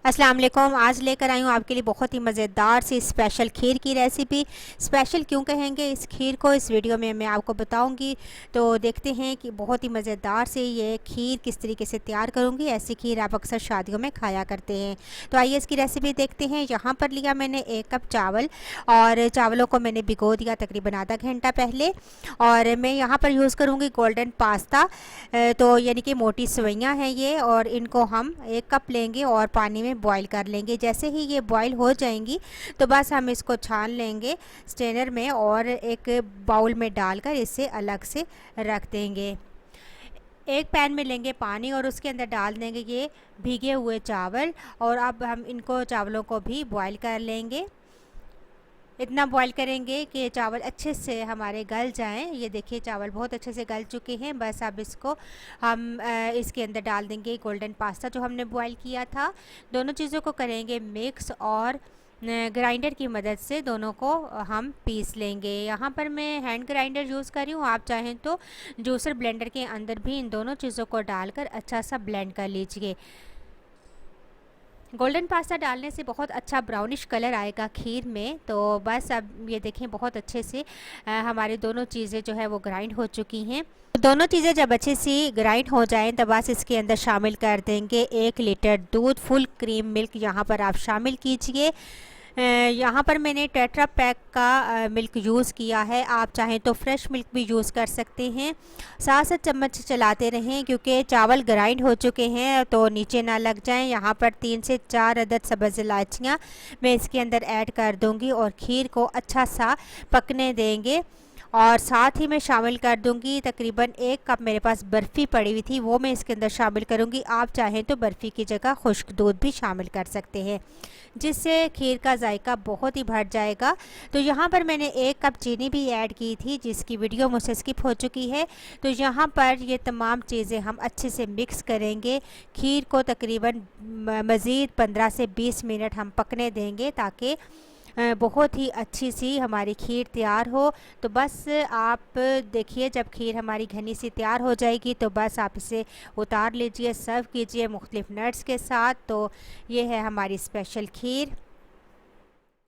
अस्सलाम वालेकुम। आज लेकर आई हूँ आपके लिए बहुत ही मज़ेदार सी स्पेशल खीर की रेसिपी। स्पेशल क्यों कहेंगे इस खीर को, इस वीडियो में मैं आपको बताऊंगी। तो देखते हैं कि बहुत ही मज़ेदार से ये खीर किस तरीके से तैयार करूंगी। ऐसी खीर आप अक्सर शादियों में खाया करते हैं। तो आइए इसकी रेसिपी देखते हैं। यहाँ पर लिया मैंने 1 कप चावल और चावलों को मैंने भिगो दिया तकरीबन आधा घंटा पहले। और मैं यहाँ पर यूज़ करूँगी गोल्डन पास्ता, तो यानी कि मोटी सेवइयाँ हैं ये, और इनको हम 1 कप लेंगे और पानी में बॉईल कर लेंगे। जैसे ही ये बॉईल हो जाएंगी तो बस हम इसको छान लेंगे स्ट्रेनर में और एक बाउल में डालकर इसे अलग से रख देंगे। एक पैन में लेंगे पानी और उसके अंदर डाल देंगे ये भीगे हुए चावल, और अब हम इनको चावलों को भी बॉईल कर लेंगे। इतना बॉईल करेंगे कि चावल अच्छे से हमारे गल जाएं। ये देखिए चावल बहुत अच्छे से गल चुके हैं। बस अब इसको हम इसके अंदर डाल देंगे गोल्डन पास्ता जो हमने बॉईल किया था। दोनों चीज़ों को करेंगे मिक्स और ग्राइंडर की मदद से दोनों को हम पीस लेंगे। यहाँ पर मैं हैंड ग्राइंडर यूज़ कर रही हूँ, आप चाहें तो जूसर ब्लेंडर के अंदर भी इन दोनों चीज़ों को डालकर अच्छा सा ब्लेंड कर लीजिए। गोल्डन पास्ता डालने से बहुत अच्छा ब्राउनिश कलर आएगा खीर में। तो बस अब ये देखें बहुत अच्छे से हमारी दोनों चीज़ें जो है वो ग्राइंड हो चुकी हैं। दोनों चीज़ें जब अच्छे से ग्राइंड हो जाएं तो बस इसके अंदर शामिल कर देंगे 1 लीटर दूध, फुल क्रीम मिल्क यहाँ पर आप शामिल कीजिए। यहाँ पर मैंने टेट्रा पैक का मिल्क यूज़ किया है, आप चाहें तो फ्रेश मिल्क भी यूज़ कर सकते हैं। 7 चम्मच चलाते रहें क्योंकि चावल ग्राइंड हो चुके हैं तो नीचे ना लग जाएं। यहाँ पर 3 से 4 अदद सब्ज़ इलायचियाँ मैं इसके अंदर ऐड कर दूँगी और खीर को अच्छा सा पकने देंगे। और साथ ही मैं शामिल कर दूंगी तकरीबन 1 कप मेरे पास बर्फ़ी पड़ी हुई थी, वो मैं इसके अंदर शामिल करूंगी। आप चाहें तो बर्फ़ी की जगह खुश्क दूध भी शामिल कर सकते हैं, जिससे खीर का जायका बहुत ही बढ़ जाएगा। तो यहाँ पर मैंने 1 कप चीनी भी ऐड की थी जिसकी वीडियो मुझसे स्किप हो चुकी है। तो यहाँ पर ये तमाम चीज़ें हम अच्छे से मिक्स करेंगे। खीर को तकरीबन मज़ीद 15 से 20 मिनट हम पकने देंगे ताकि बहुत ही अच्छी सी हमारी खीर तैयार हो। तो बस आप देखिए जब खीर हमारी घनी सी तैयार हो जाएगी तो बस आप इसे उतार लीजिए, सर्व कीजिए मुख्तलिफ नट्स के साथ। तो ये है हमारी स्पेशल खीर।